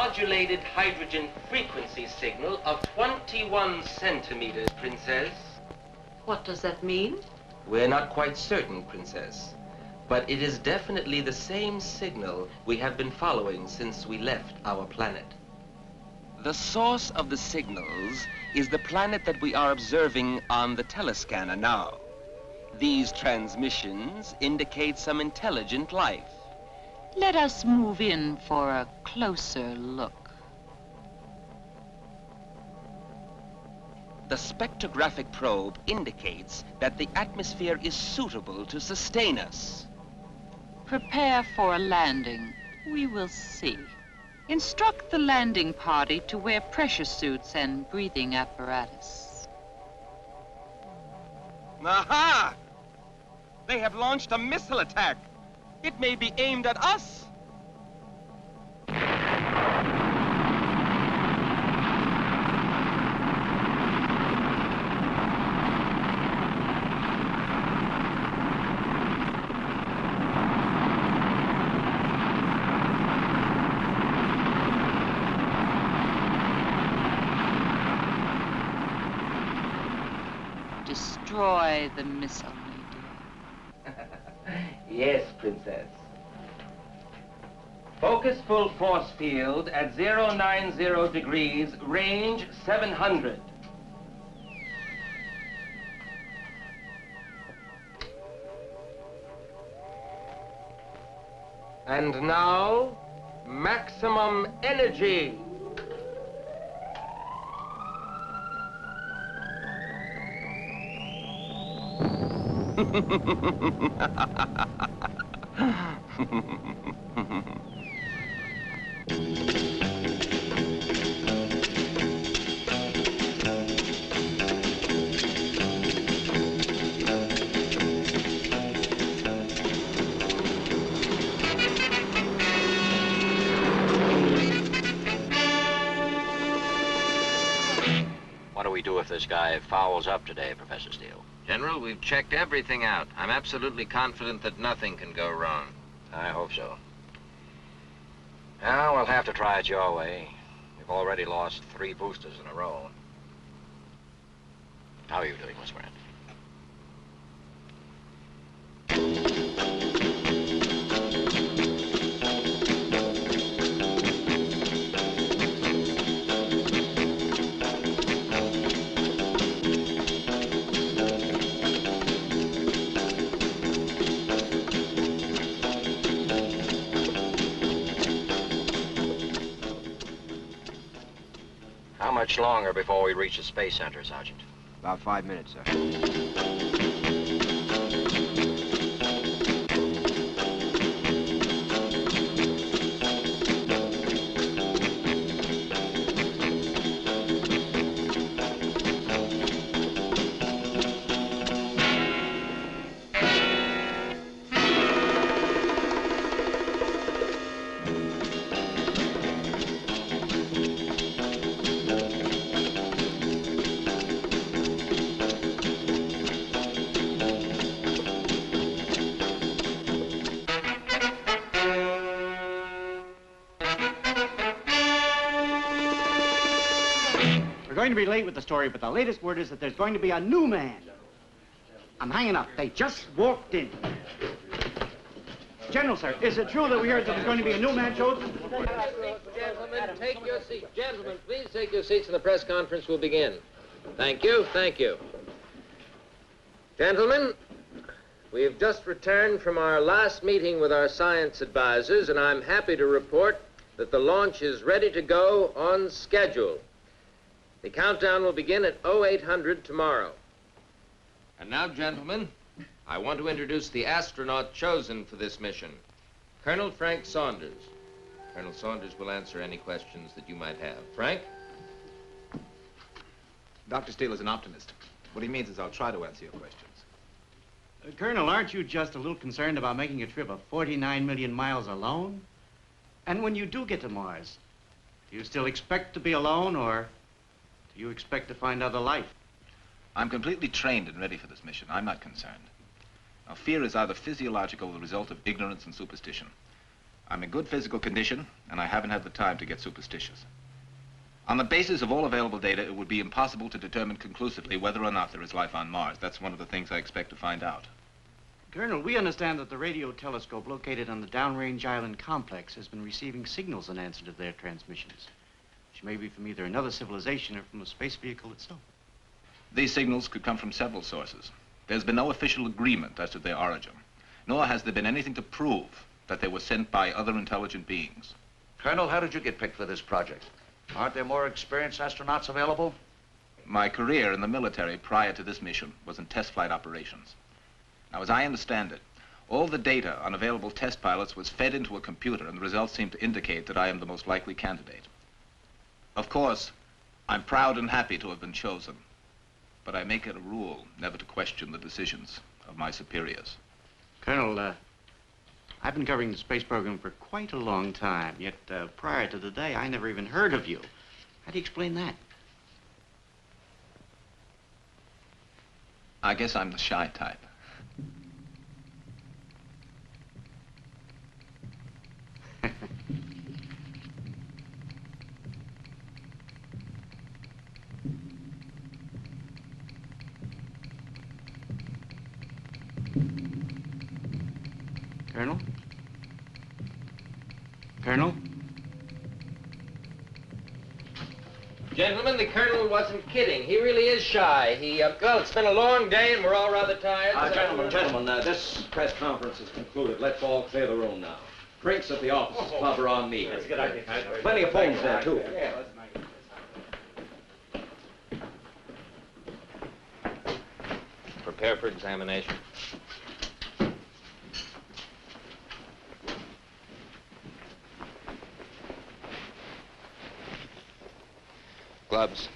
modulated hydrogen frequency signal of 21 centimeters, Princess. What does that mean? We're not quite certain, Princess, but it is definitely the same signal we have been following since we left our planet. The source of the signals is the planet that we are observing on the telescanner now. These transmissions indicate some intelligent life. Let us move in for a closer look. The spectrographic probe indicates that the atmosphere is suitable to sustain us. Prepare for a landing. We will see. Instruct the landing party to wear pressure suits and breathing apparatus. Aha! They have launched a missile attack. It may be aimed at us. Destroy the missile, my dear. Yes, Princess. Focus full force field at 090 degrees, range 700. And now, maximum energy. What do we do if this guy fouls up today, Professor Steele? General, we've checked everything out. I'm absolutely confident that nothing can go wrong. I hope so. Now, we'll have to try it your way. We've already lost 3 boosters in a row. How are you doing, Miss Grant? How much longer before we reach the Space Center, Sergeant? About 5 minutes, sir. Going to be late with the story, but the latest word is that there's going to be a new man. I'm hanging up. They just walked in. General, sir, is it true that we heard that there's going to be a new man chosen? Gentlemen, take your seats. Gentlemen, please take your seats and the press conference will begin. Thank you, thank you. Gentlemen, we have just returned from our last meeting with our science advisors, and I'm happy to report that the launch is ready to go on schedule. The countdown will begin at 0800 tomorrow. And now, gentlemen, I want to introduce the astronaut chosen for this mission, Colonel Frank Saunders. Colonel Saunders will answer any questions that you might have. Frank? Dr. Steele is an optimist. What he means is I'll try to answer your questions. Colonel, aren't you just a little concerned about making a trip of 49 million miles alone? And when you do get to Mars, do you still expect to be alone, or do you expect to find other life? I'm completely trained and ready for this mission. I'm not concerned. Now, fear is either physiological or the result of ignorance and superstition. I'm in good physical condition, and I haven't had the time to get superstitious. On the basis of all available data, it would be impossible to determine conclusively whether or not there is life on Mars. That's one of the things I expect to find out. Colonel, we understand that the radio telescope located on the downrange island complex has been receiving signals in answer to their transmissions, which may be from either another civilization or from the space vehicle itself. These signals could come from several sources. There's been no official agreement as to their origin, nor has there been anything to prove that they were sent by other intelligent beings. Colonel, how did you get picked for this project? Aren't there more experienced astronauts available? My career in the military prior to this mission was in test flight operations. Now, as I understand it, all the data on available test pilots was fed into a computer, and the results seem to indicate that I am the most likely candidate. Of course, I'm proud and happy to have been chosen, but I make it a rule never to question the decisions of my superiors. Colonel, I've been covering the space program for quite a long time, yet prior to the day, I never even heard of you. How do you explain that? I guess I'm the shy type. Colonel? Colonel? Gentlemen, the Colonel wasn't kidding. He really is shy. Well, it's been a long day and we're all rather tired. Gentlemen, this press conference is concluded. Let's all clear the room now. Drinks at the office club are on me. That's a good idea. Plenty of phones there, too. Prepare for examination. Gloves.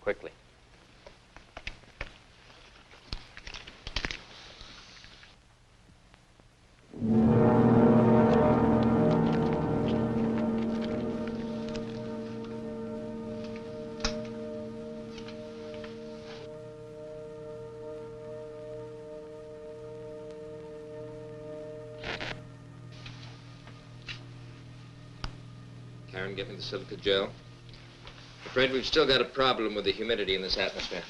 Quickly. Karen, get me the silica gel. Afraid we've still got a problem with the humidity in this atmosphere.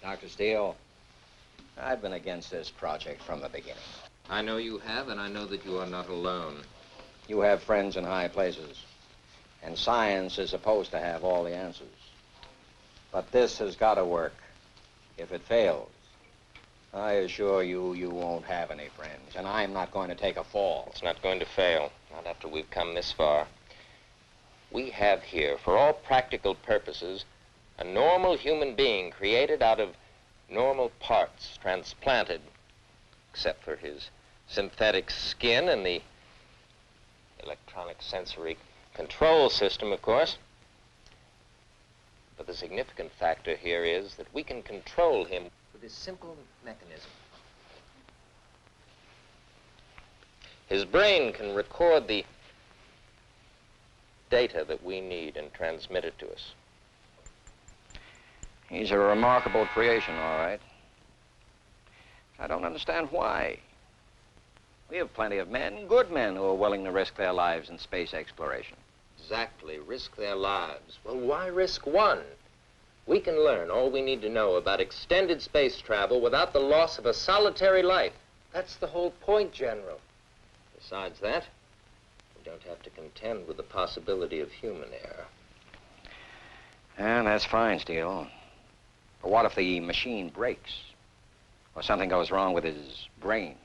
Dr. Steele, I've been against this project from the beginning. I know you have, and I know that you are not alone. You have friends in high places, and science is supposed to have all the answers. But this has got to work. If it fails, I assure you, you won't have any friends, and I'm not going to take a fall. It's not going to fail, not after we've come this far. We have here, for all practical purposes, a normal human being created out of normal parts, transplanted, except for his synthetic skin and the electronic sensory control system, of course. But the significant factor here is that we can control him with this simple mechanism. His brain can record the data that we need and transmit it to us. He's a remarkable creation, all right. I don't understand why. We have plenty of men, good men, who are willing to risk their lives in space exploration. Exactly, risk their lives. Well, why risk one? We can learn all we need to know about extended space travel without the loss of a solitary life. That's the whole point, General. Besides that, we don't have to contend with the possibility of human error. And that's fine, Steele. But what if the machine breaks? Or something goes wrong with his brain?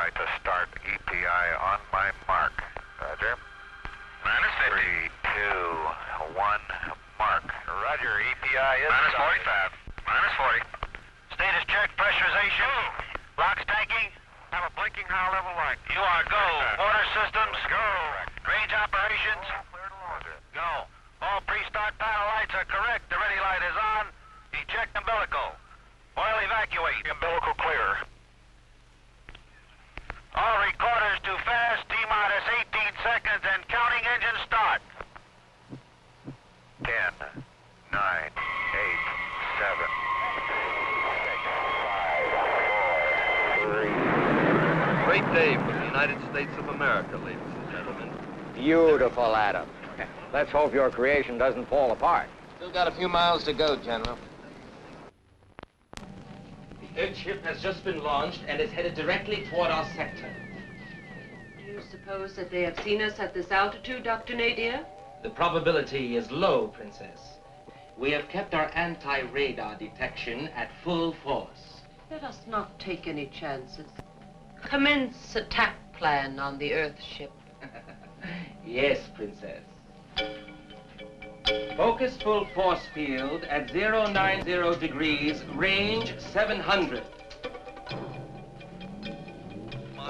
Sci-Fi to start EPI on my mark. Roger. Minus 50. 3, 2, 1, mark. Roger, EPI is minus 45. Minus 40. Status check, pressurization. Locks tanking. Have a blinking high level light. You are go. Water systems. Go. Range operations. Go. All pre-start panel lights are correct. The ready light is on. Eject umbilical. Oil evacuate. Umbilical clear. All recorders too fast. T-minus 18 seconds and counting engine start. 10, 9, 8, 7, 6, 5, 4, 3. Great day for the United States of America, ladies and gentlemen. Beautiful, Adam. Let's hope your creation doesn't fall apart. Still got a few miles to go, General. The Earthship has just been launched and is headed directly toward our sector. Do you suppose that they have seen us at this altitude, Dr. Nadir? The probability is low, Princess. We have kept our anti-radar detection at full force. Let us not take any chances. Commence attack plan on the Earthship. Yes, Princess. Focus full force field at 090 degrees, range 700.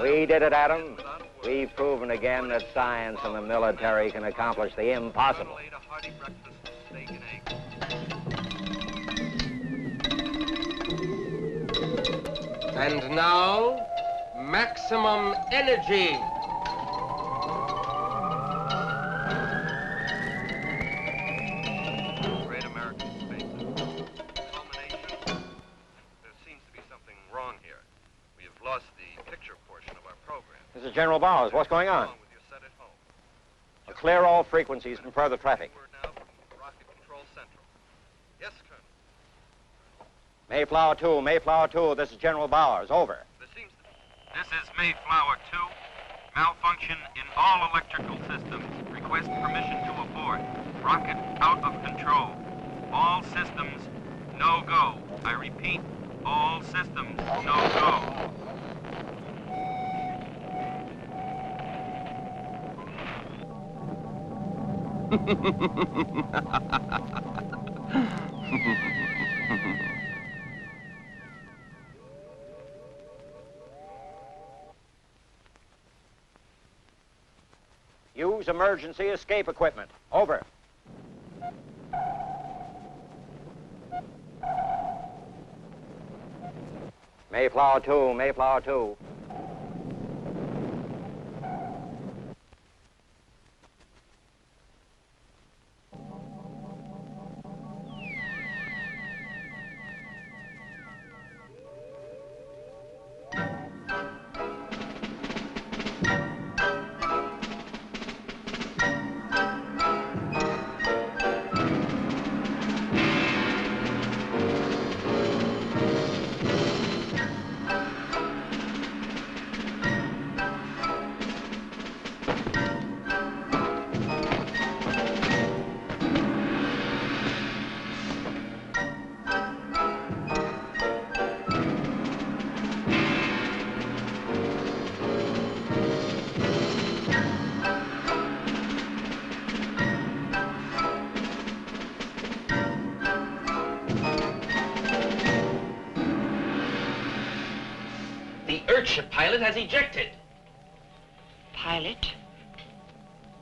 We did it, Adam. We've proven again that science and the military can accomplish the impossible. And now, maximum energy. Great American space. Culmination. There seems to be something wrong here. We have lost the picture portion of our program. This is General Bowers. What's going on? With your set at home. Clear all frequencies from further traffic. We're now from Rocket Control Central. Yes, Colonel. Mayflower 2, Mayflower 2. This is General Bowers. Over. This is Mayflower 2. Malfunction in all electrical systems. Request permission to abort. Rocket out of control. All systems, no go. I repeat, all systems, no go. Use emergency escape equipment. Over. Mayflower 2, Mayflower 2. Earthship pilot has ejected. Pilot?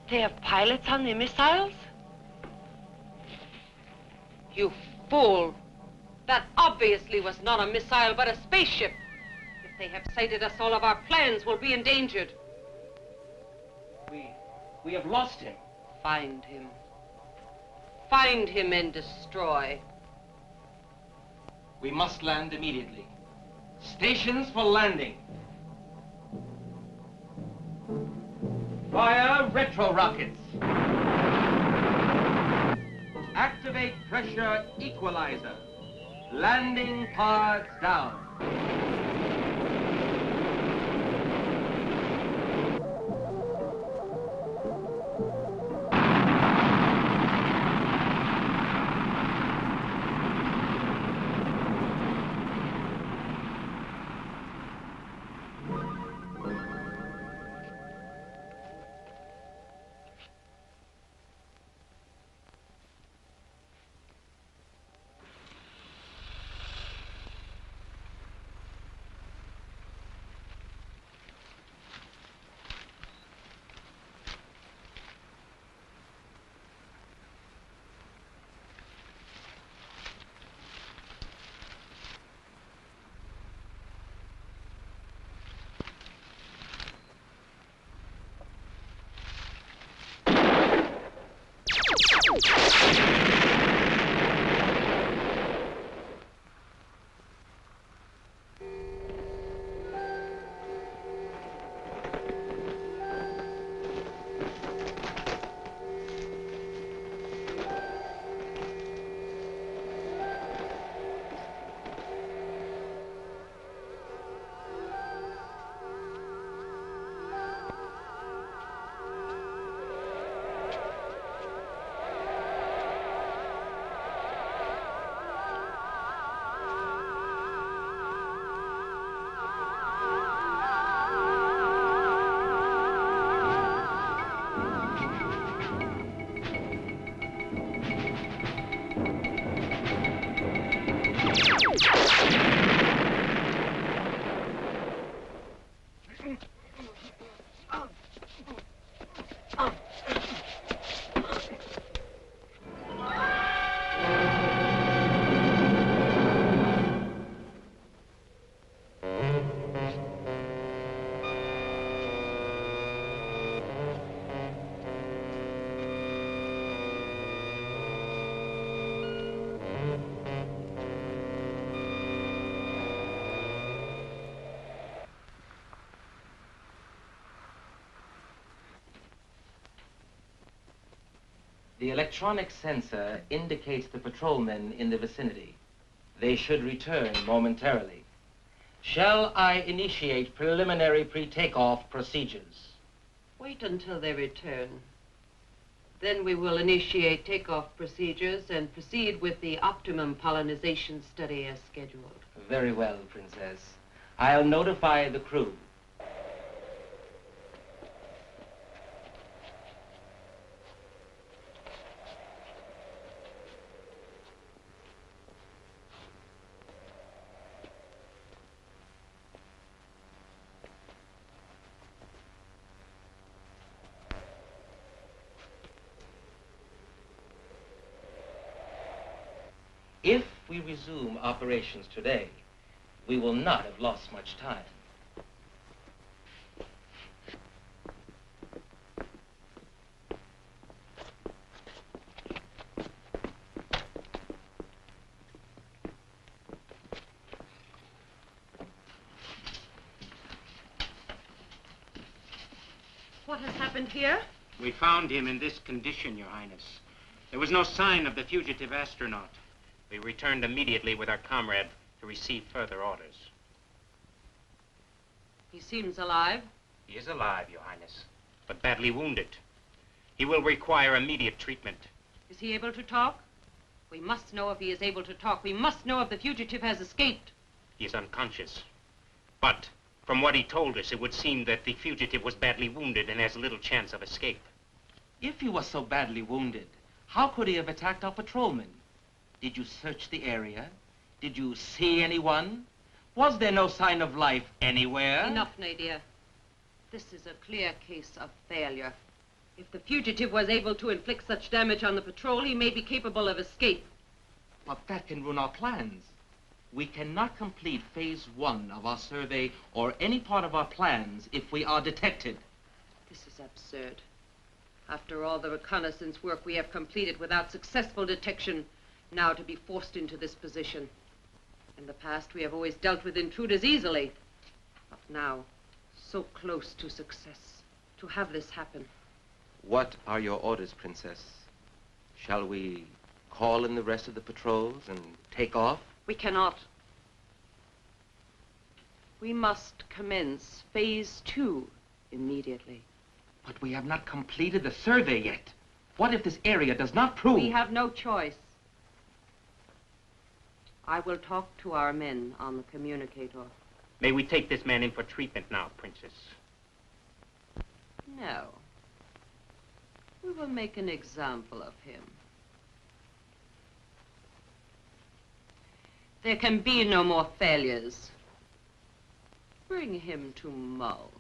They have pilots on the missiles? You fool! That obviously was not a missile, but a spaceship. If they have sighted us, all of our plans will be endangered. We have lost him. Find him. Find him and destroy. We must land immediately. Stations for landing. Fire retro rockets. Activate pressure equalizer. Landing pods down. The electronic sensor indicates the patrolmen in the vicinity. They should return momentarily. Shall I initiate preliminary pre-takeoff procedures? Wait until they return. Then we will initiate takeoff procedures and proceed with the optimum pollinization study as scheduled. Very well, Princess. I'll notify the crew. If we resume operations today, we will not have lost much time. What has happened here? We found him in this condition, Your Highness. There was no sign of the fugitive astronaut. We returned immediately with our comrade to receive further orders. He seems alive. He is alive, Your Highness, but badly wounded. He will require immediate treatment. Is he able to talk? We must know if he is able to talk. We must know if the fugitive has escaped. He is unconscious. But from what he told us, it would seem that the fugitive was badly wounded and has little chance of escape. If he was so badly wounded, how could he have attacked our patrolmen? Did you search the area? Did you see anyone? Was there no sign of life anywhere? Enough, Nadia. This is a clear case of failure. If the fugitive was able to inflict such damage on the patrol, he may be capable of escape. But that can ruin our plans. We cannot complete phase 1 of our survey or any part of our plans if we are detected. This is absurd. After all the reconnaissance work we have completed without successful detection, now to be forced into this position. In the past, we have always dealt with intruders easily. But now, so close to success, to have this happen. What are your orders, Princess? Shall we call in the rest of the patrols and take off? We cannot. We must commence phase 2 immediately. But we have not completed the survey yet. What if this area does not prove? We have no choice. I will talk to our men on the communicator. May we take this man in for treatment now, Princess? No. We will make an example of him. There can be no more failures. Bring him to Mull.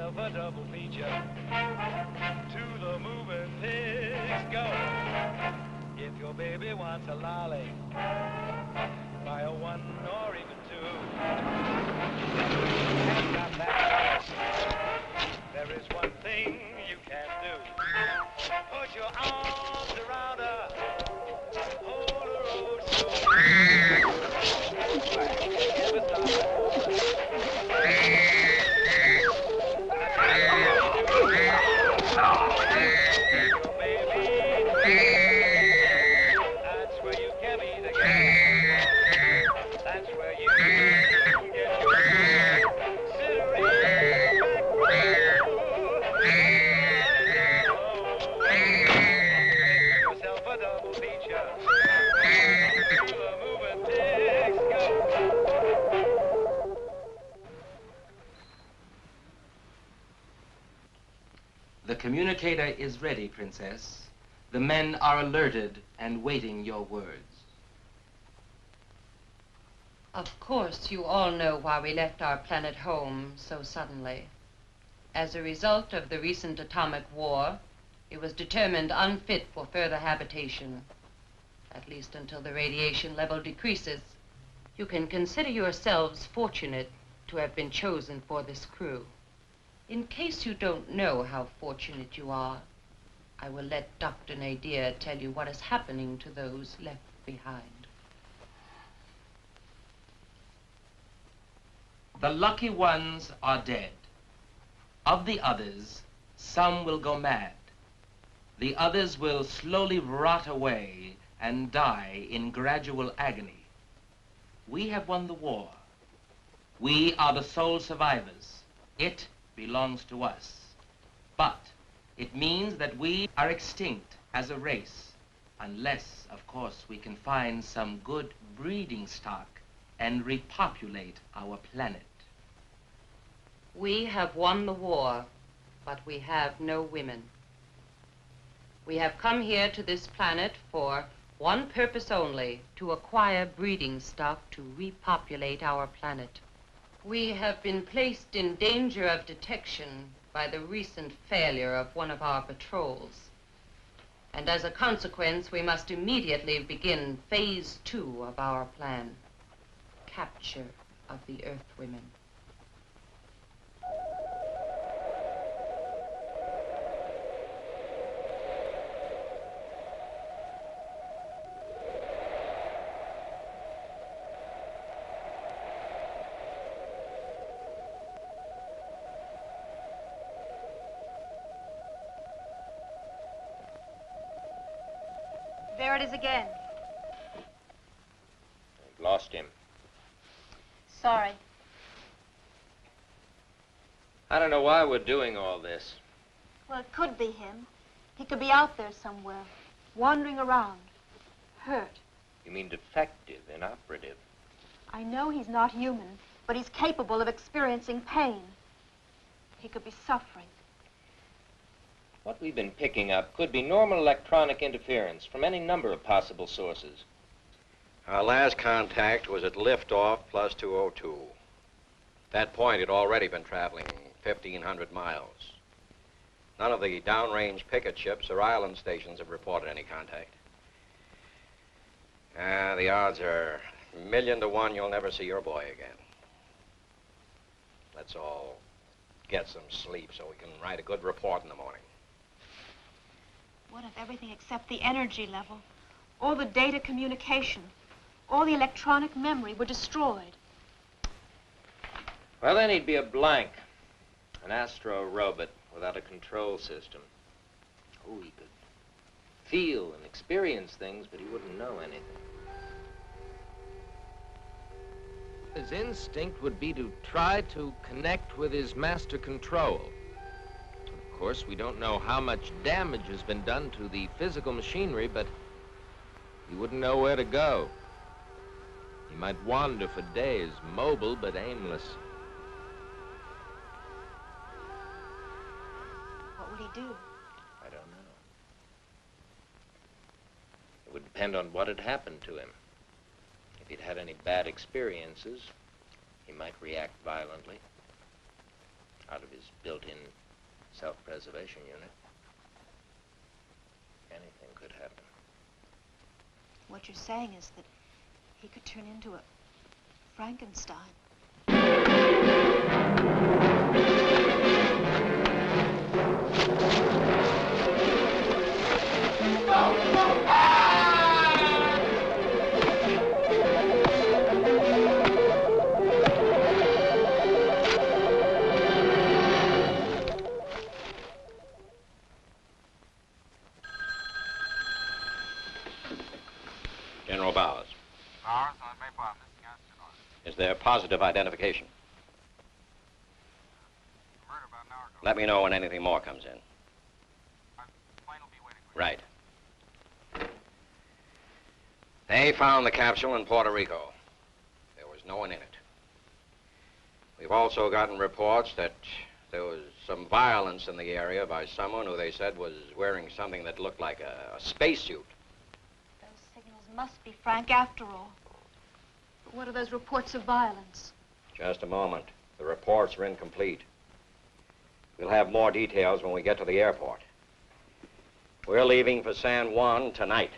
yourself a double feature. To the moving pigs go. If your baby wants a lolly, buy a one or even two. And got that choice. There is one thing you can do. Put your arms around her. Hold her oh so. Never stop her. That's where you can be the game. That's where you can get your yourself a double feature. To the moving pigs go. The communicator is ready, Princess. The men are alerted and waiting your words. Of course, you all know why we left our planet home so suddenly. As a result of the recent atomic war, it was determined unfit for further habitation, at least until the radiation level decreases. You can consider yourselves fortunate to have been chosen for this crew. In case you don't know how fortunate you are, I will let Dr. Nadir tell you what is happening to those left behind. The lucky ones are dead. Of the others, some will go mad. The others will slowly rot away and die in gradual agony. We have won the war. We are the sole survivors. It belongs to us. But it means that we are extinct as a race, unless, of course, we can find some good breeding stock and repopulate our planet. We have won the war, but we have no women. We have come here to this planet for one purpose only, to acquire breeding stock to repopulate our planet. We have been placed in danger of detection by the recent failure of one of our patrols. And as a consequence, we must immediately begin phase 2 of our plan, capture of the Earthwomen. There it is again. We've lost him. Sorry. I don't know why we're doing all this. Well, it could be him. He could be out there somewhere, wandering around, hurt. You mean defective, inoperative? I know he's not human, but he's capable of experiencing pain. He could be suffering. What we've been picking up could be normal electronic interference from any number of possible sources. Our last contact was at liftoff plus 202. At that point, he'd already been traveling 1,500 miles. None of the downrange picket ships or island stations have reported any contact. The odds are 1,000,000 to 1 you'll never see your boy again. Let's all get some sleep so we can write a good report in the morning. What if everything except the energy level, all the data communication, all the electronic memory were destroyed? Well, then he'd be a blank. An astro-robot without a control system. Oh, he could feel and experience things, but he wouldn't know anything. His instinct would be to try to connect with his master control. Of course, we don't know how much damage has been done to the physical machinery, but he wouldn't know where to go. He might wander for days, mobile but aimless. What would he do? I don't know. It would depend on what had happened to him. If he'd had any bad experiences, he might react violently. out of his built-in self-preservation unit. Anything could happen. What you're saying is that he could turn into a Frankenstein. General Bowers, Bowers, on Mayflower, missing astronaut. is there positive identification? Murder about an hour ago. Let me know when anything more comes in. Plane will be waiting for Right. They found the capsule in Puerto Rico. There was no one in it. We've also gotten reports that there was some violence in the area by someone who they said was wearing something that looked like a spacesuit. Those signals must be Frank after all. But what are those reports of violence? Just a moment. The reports are incomplete. We'll have more details when we get to the airport. We're leaving for San Juan tonight.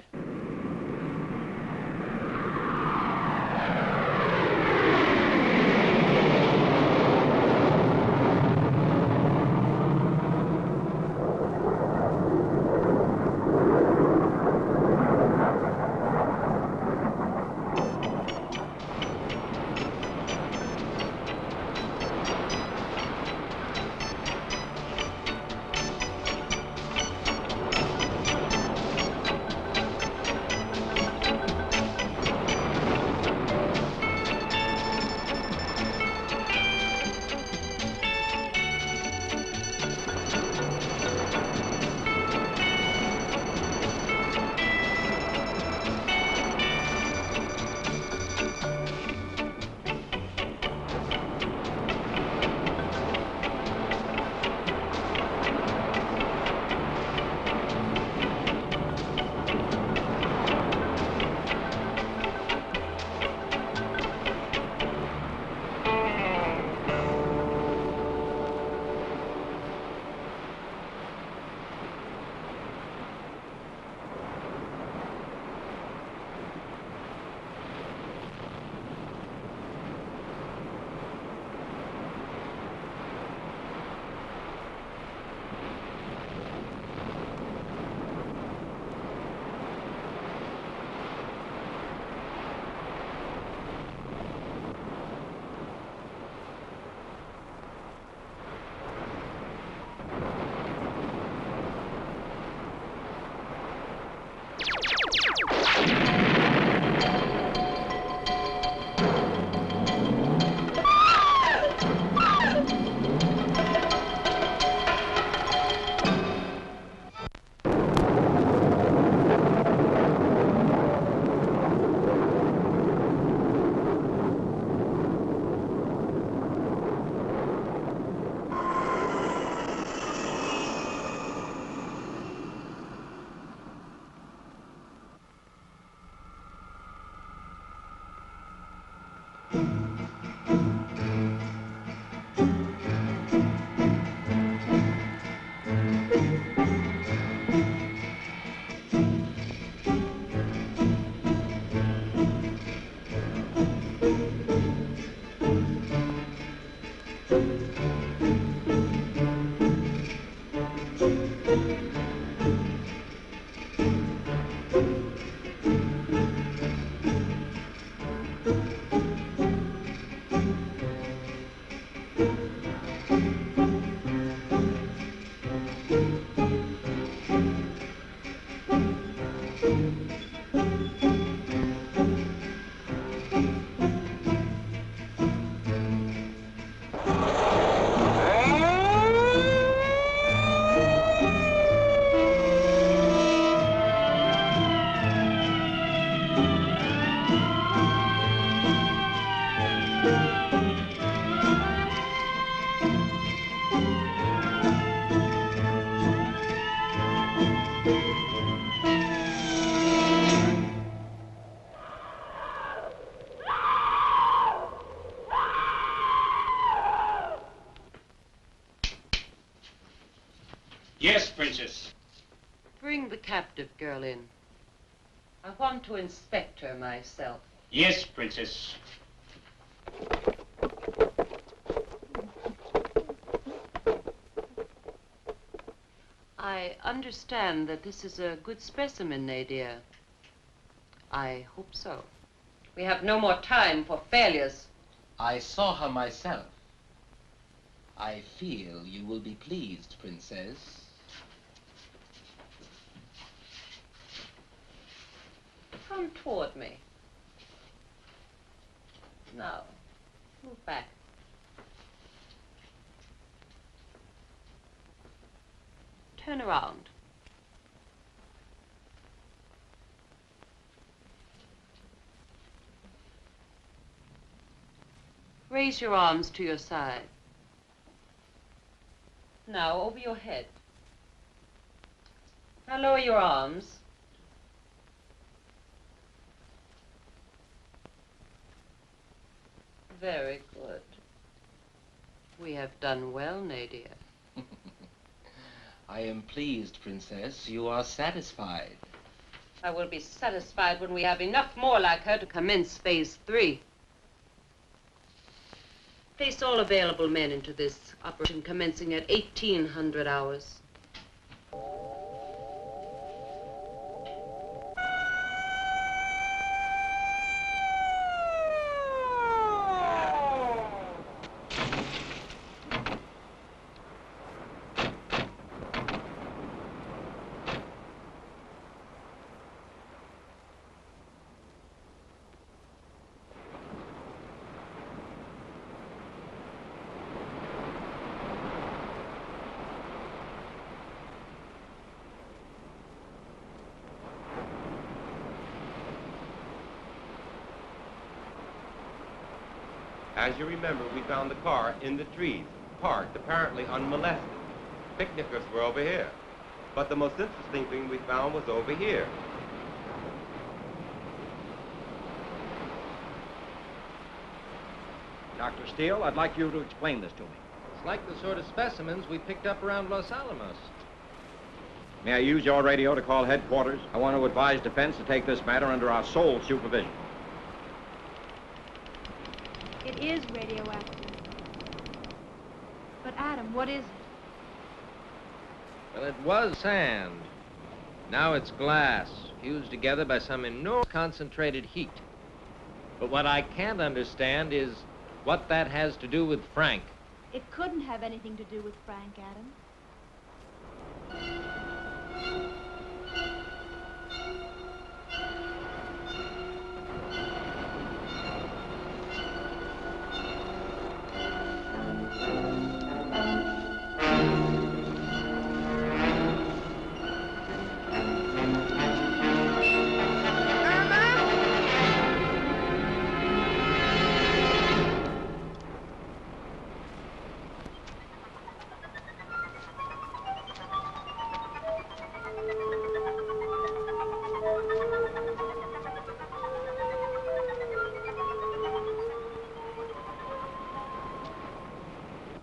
Yes, Princess. Bring the captive girl in. I want to inspect her myself. Yes, Princess. I understand that this is a good specimen, Nadia. I hope so. We have no more time for failures. I saw her myself. I feel you will be pleased, Princess. Come toward me. Now, move back. Turn around. Raise your arms to your side. Now, over your head. Now, lower your arms. Very good. We have done well, Nadia. I am pleased, Princess. You are satisfied. I will be satisfied when we have enough more like her to commence phase 3. Place all available men into this operation commencing at 1800 hours. As you remember, we found the car in the trees, parked, apparently unmolested. Picnickers were over here. But the most interesting thing we found was over here. Dr. Steele, I'd like you to explain this to me. It's like the sort of specimens we picked up around Los Alamos. May I use your radio to call headquarters? I want to advise defense to take this matter under our sole supervision. It is radioactive. But Adam, what is it? Well, it was sand. Now it's glass, fused together by some enormous concentrated heat. But what I can't understand is what that has to do with Frank. It couldn't have anything to do with Frank, Adam.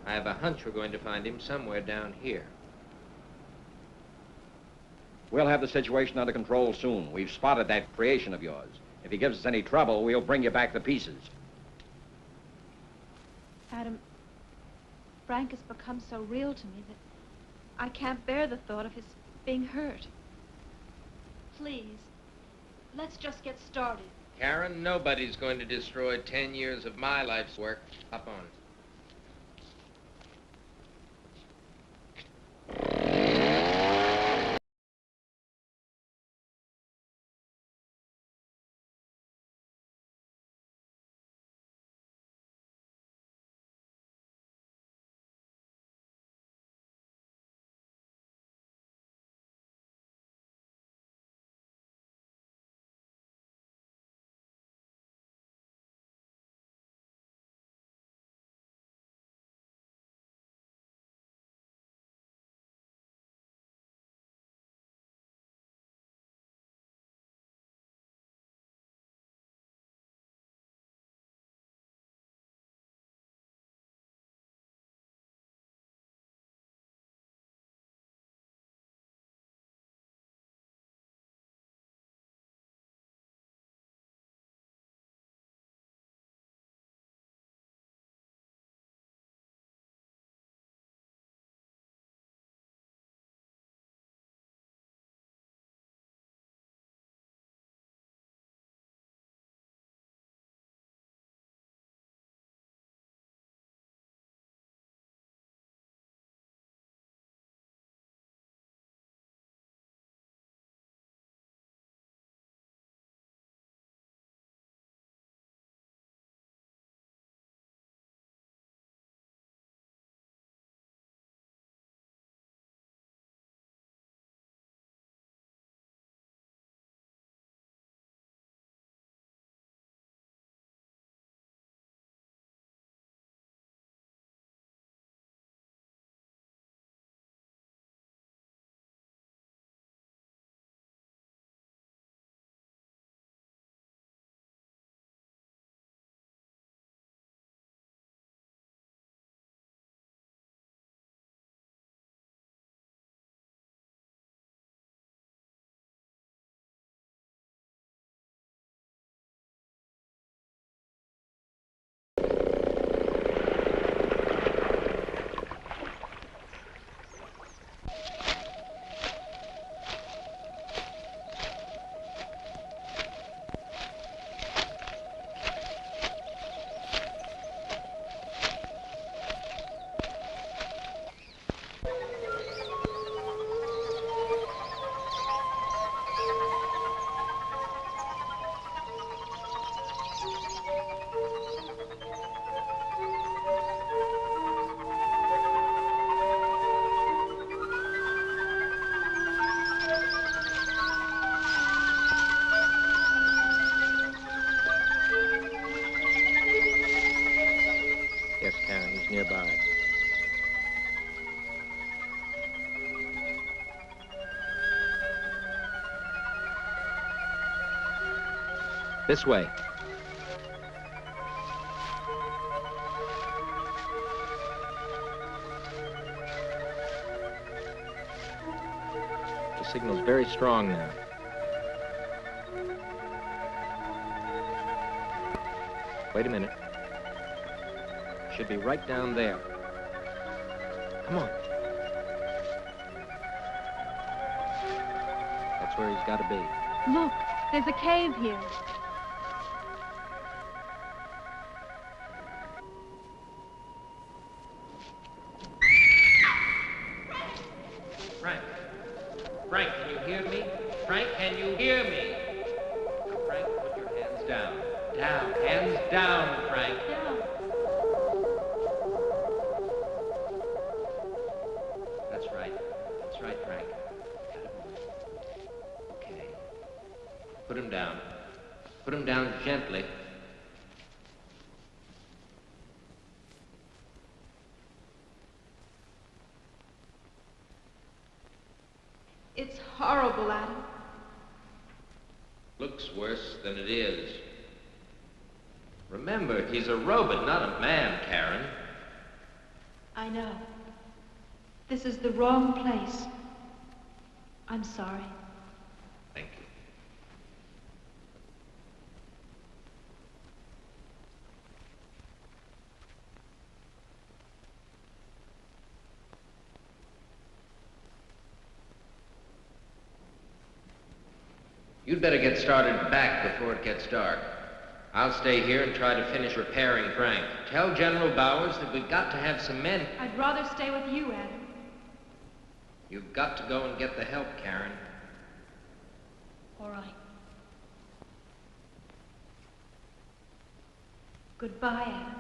I have a hunch we're going to find him somewhere down here. We'll have the situation under control soon. We've spotted that creation of yours. If he gives us any trouble, we'll bring you back the pieces. Adam, Frank has become so real to me that I can't bear the thought of his being hurt. Please, let's just get started. Karen, nobody's going to destroy 10 years of my life's work. Up on. nearby. This way. The signal's very strong now. Wait a minute. Should be right down there. Come on. That's where he's got to be. Look, there's a cave here. Frank. Frank, can you hear me? Frank, can you hear me? Frank, put your hands down. Down. Hands down, Frank. Down. That's right. That's right, Frank. Okay. Put him down. Put him down gently. It's horrible, Adam. Looks worse than it is. Remember, he's a robot, not a man, Karen. I know. This is the wrong place. I'm sorry. Thank you. You'd better get started back before it gets dark. I'll stay here and try to finish repairing Frank. Tell General Bowers that we've got to have some men. I'd rather stay with you, Adam. You've got to go and get the help, Karen. All right. Goodbye, Adam.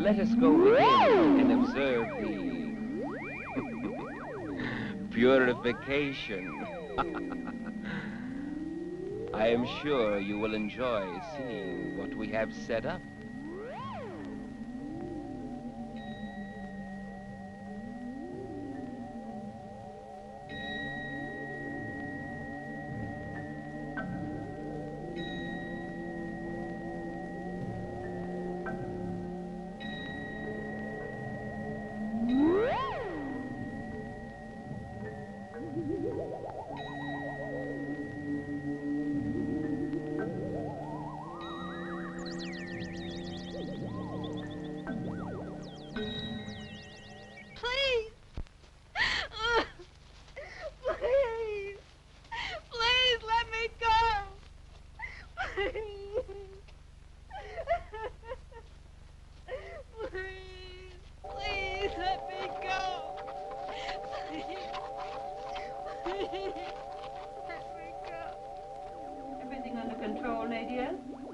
let us go within and observe the purification. I am sure you will enjoy seeing what we have set up.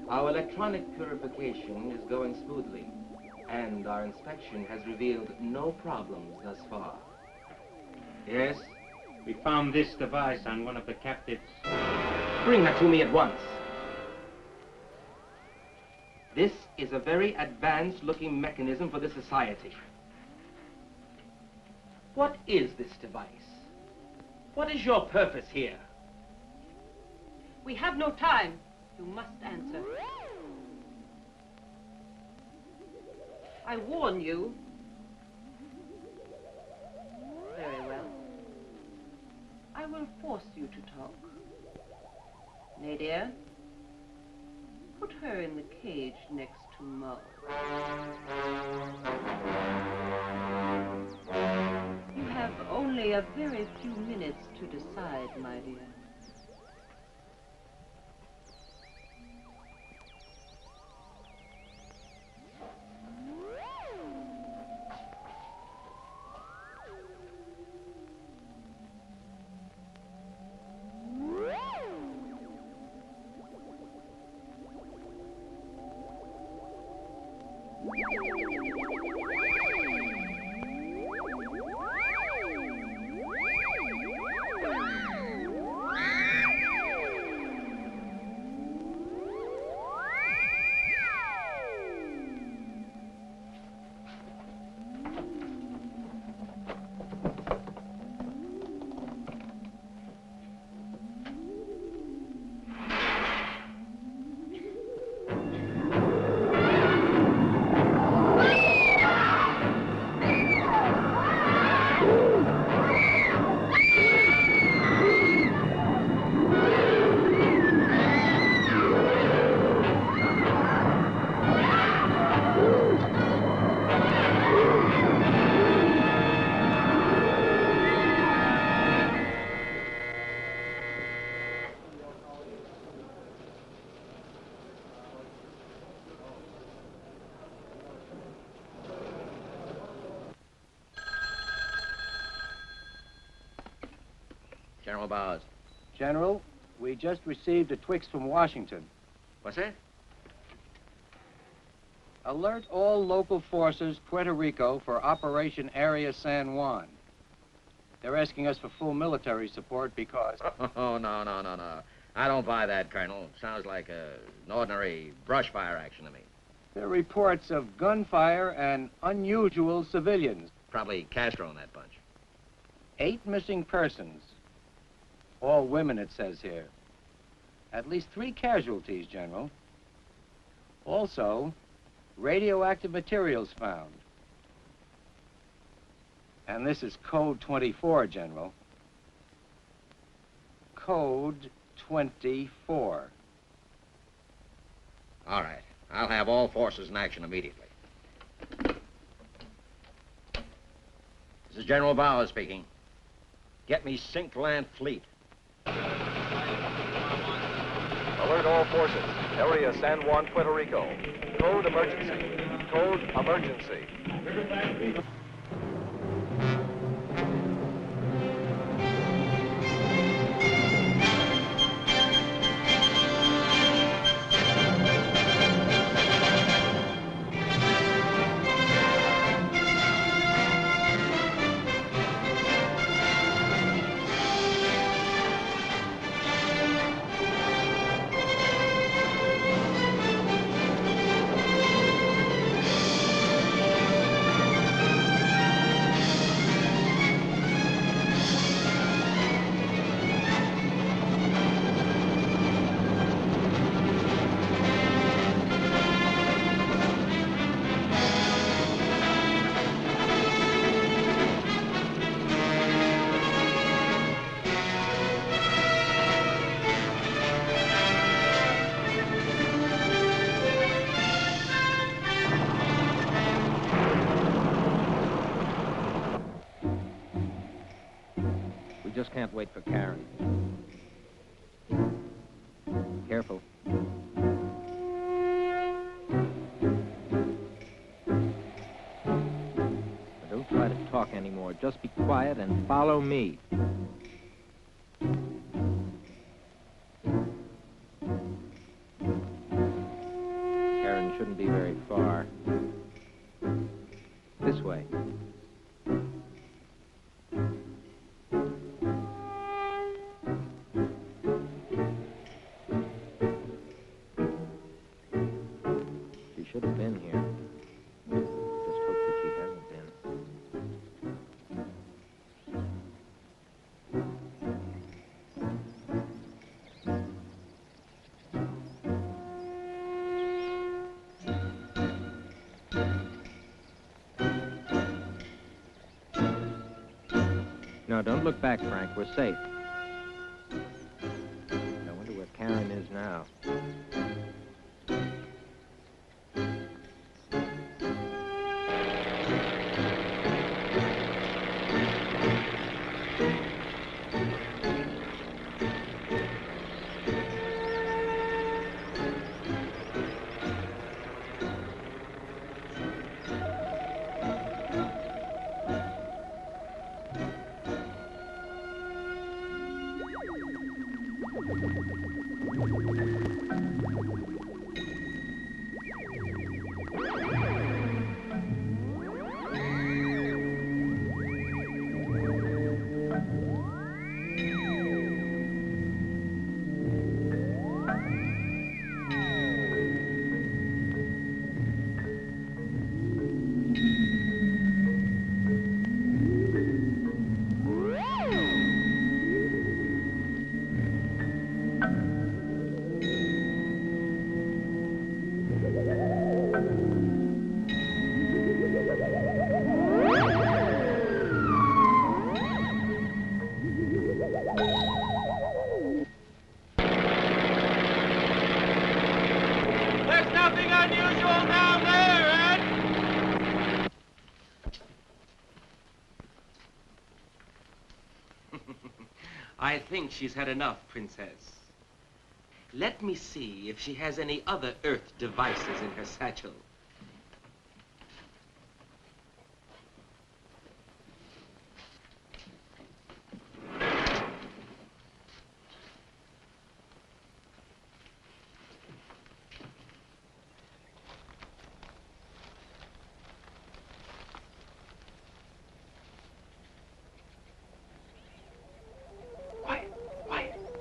Our electronic purification is going smoothly, and our inspection has revealed no problems thus far. Yes? We found this device on one of the captives. Bring her to me at once. This is a very advanced-looking mechanism for the society. What is this device? What is your purpose here? We have no time. You must answer. I warn you. Very well. I will force you to talk. Nadia, put her in the cage next to Mo. You have only a very few minutes to decide, my dear. General Bowers. General, we just received a Twix from Washington. What's that? Alert all local forces, Puerto Rico, for Operation Area San Juan. They're asking us for full military support because... Oh, no. I don't buy that, Colonel. Sounds like an ordinary brush fire action to me. There are reports of gunfire and unusual civilians. Probably Castro in that bunch. 8 missing persons. All women, it says here. At least 3 casualties, General. Also, radioactive materials found. And this is Code 24, General. Code 24. All right. I'll have all forces in action immediately. This is General Bowers speaking. Get me Sink Land Fleet. Alert all forces. Area San Juan, Puerto Rico. Code emergency. Code emergency. wait for Karen. Careful. Don't try to talk anymore. Just be quiet and follow me. Karen shouldn't be very far. This way. She should have been here. Just hope that she hasn't been. No, don't look back, Frank. We're safe. I wonder where Karen is now. There's nothing unusual down there, Ed! I think she's had enough, Princess. Let me see if she has any other Earth devices in her satchel.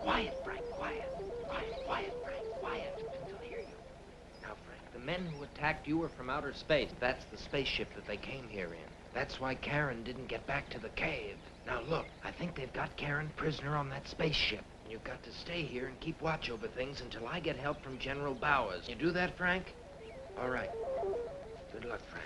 Quiet, Frank, quiet. Quiet, Frank, quiet. They'll hear you. Now, Frank, the men who attacked you are from outer space. That's the spaceship that they came here in. That's why Karen didn't get back to the cave. Now, look, I think they've got Karen prisoner on that spaceship. You've got to stay here and keep watch over things until I get help from General Bowers. You do that, Frank? All right. Good luck, Frank.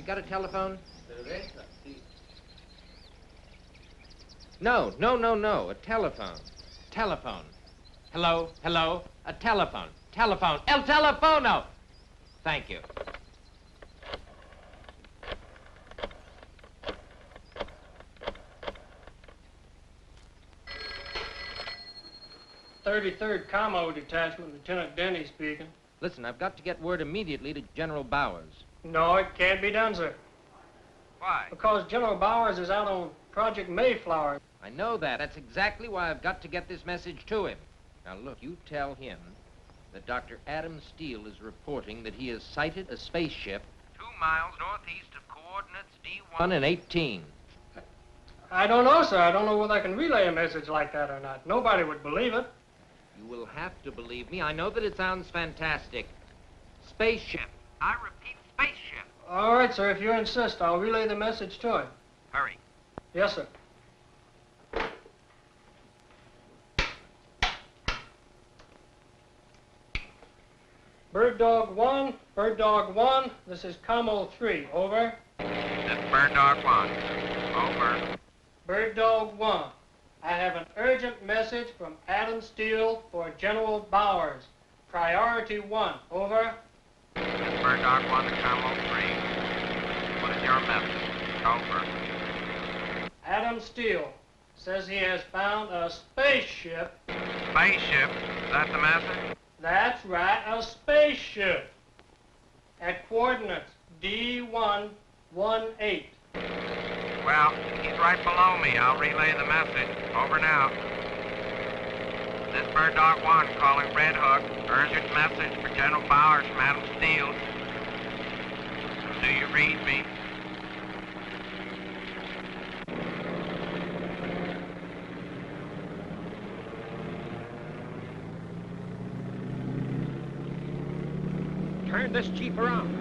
Got a telephone? No. A telephone. Telephone. Hello? A telephone. Telephone. El telefono! Thank you. 33rd Commo Detachment, Lieutenant Denny speaking. Listen, I've got to get word immediately to General Bowers. No, it can't be done, sir. Why? Because General Bowers is out on Project Mayflower. I know that. That's exactly why I've got to get this message to him. Now, look, you tell him that Dr. Adam Steele is reporting that he has sighted a spaceship 2 miles northeast of coordinates D1 and 18. I don't know, sir. I don't know whether I can relay a message like that or not. Nobody would believe it. You will have to believe me. I know that it sounds fantastic. Spaceship. I repeat, spaceship. All right, sir. If you insist, I'll relay the message to him. Hurry. Yes, sir. Bird Dog 1, this is Commo 3, over. This is Bird Dog 1, over. Bird Dog 1, I have an urgent message from Adam Steele for General Bowers. Priority 1, over. This is Bird Dog 1 to Commo 3. What is your message? Over. Adam Steele says he has found a spaceship. Spaceship? Is that the message? That's right, a spaceship. At coordinates D118. Well, he's right below me. I'll relay the message. Over now. This Bird Dog 1 calling Red Hook. Urgent message for General Bowers from Adam Steele. Do you read me? Turn this Jeep around.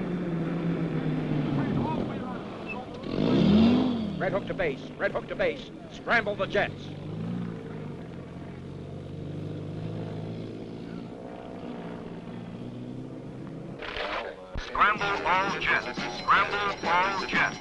Red Hook to base. Red Hook to base. Scramble the jets. Scramble all jets. Scramble all jets.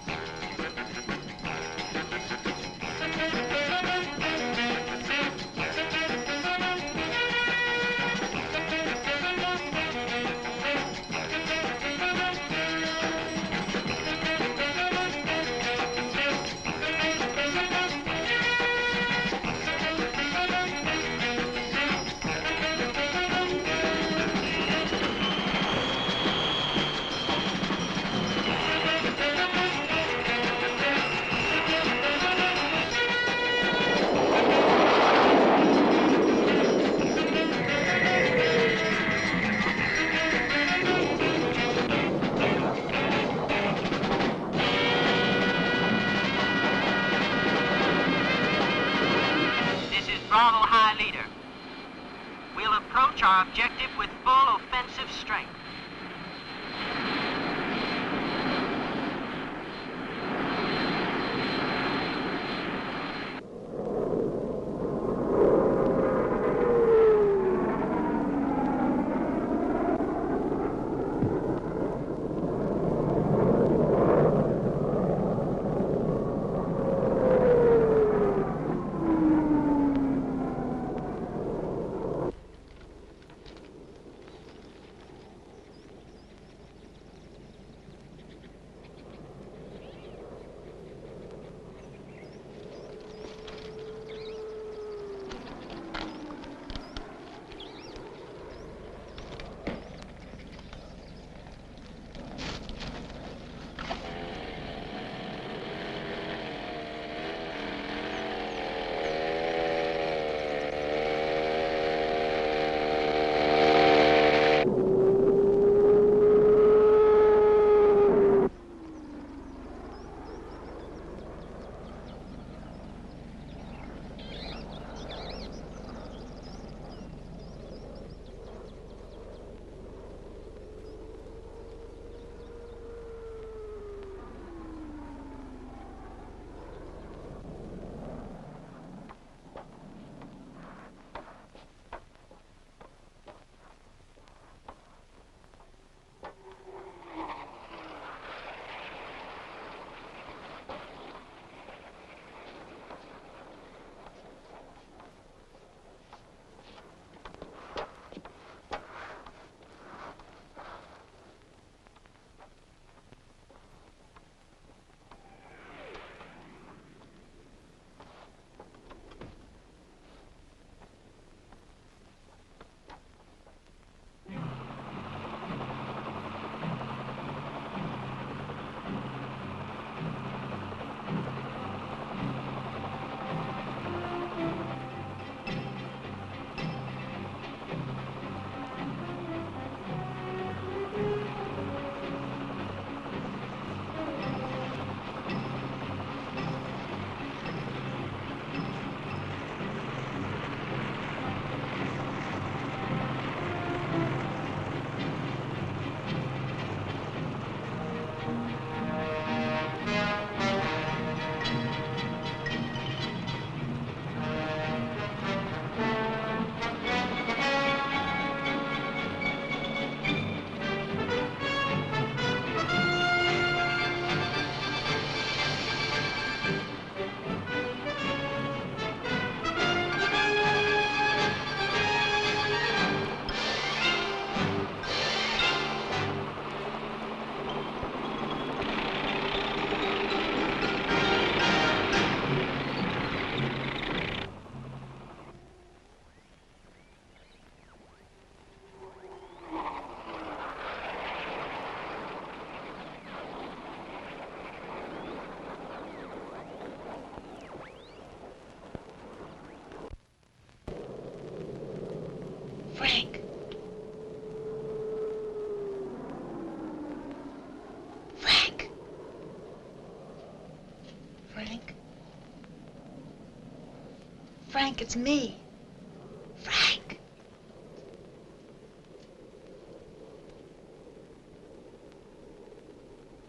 Frank, it's me. Frank.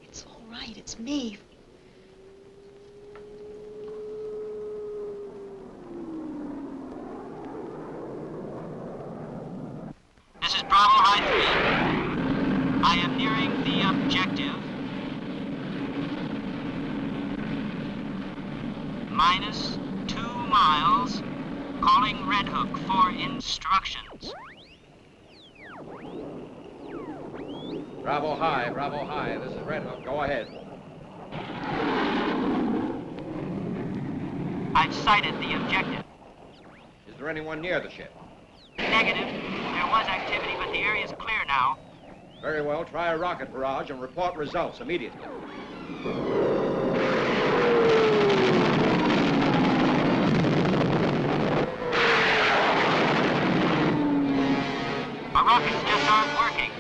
It's all right, it's me. This is Bravo High 3. I am nearing the objective. Minus 2 miles. Calling Red Hook for instructions. Bravo High. This is Red Hook. Go ahead. I've sighted the objective. Is there anyone near the ship? Negative. There was activity, but the area's clear now. Very well. Try a rocket barrage and report results immediately. Our rockets just aren't working.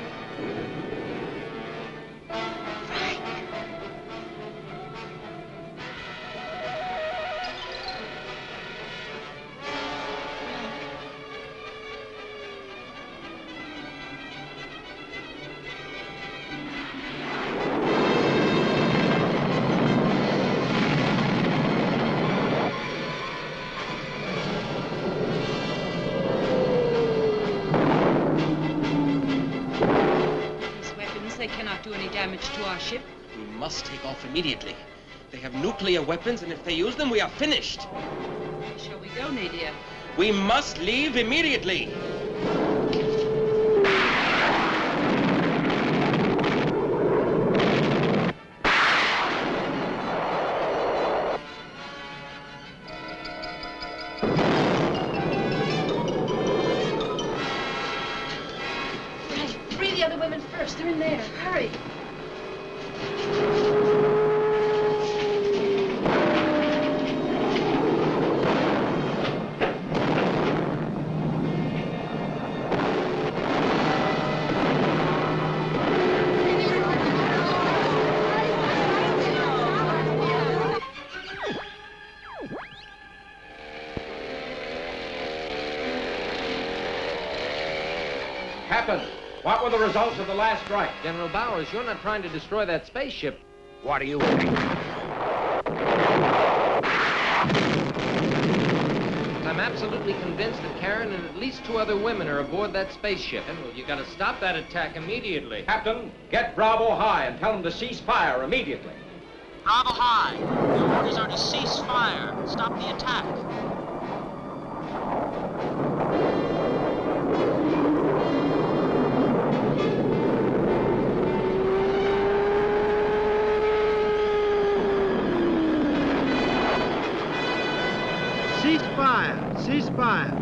They cannot do any damage to our ship. We must take off immediately. They have nuclear weapons, and if they use them, we are finished. Where shall we go, Nadia? We must leave immediately. Free the other women first. They're in there. Hurry. Captain, what were the results of the last strike? General Bowers, you're not trying to destroy that spaceship. What do you I'm absolutely convinced that Karen and at least 2 other women are aboard that spaceship. General, you gotta stop that attack immediately. Captain, get Bravo High and tell them to cease fire immediately. Bravo High. Your orders are to cease fire. Stop the attack. Cease fire! Cease fire!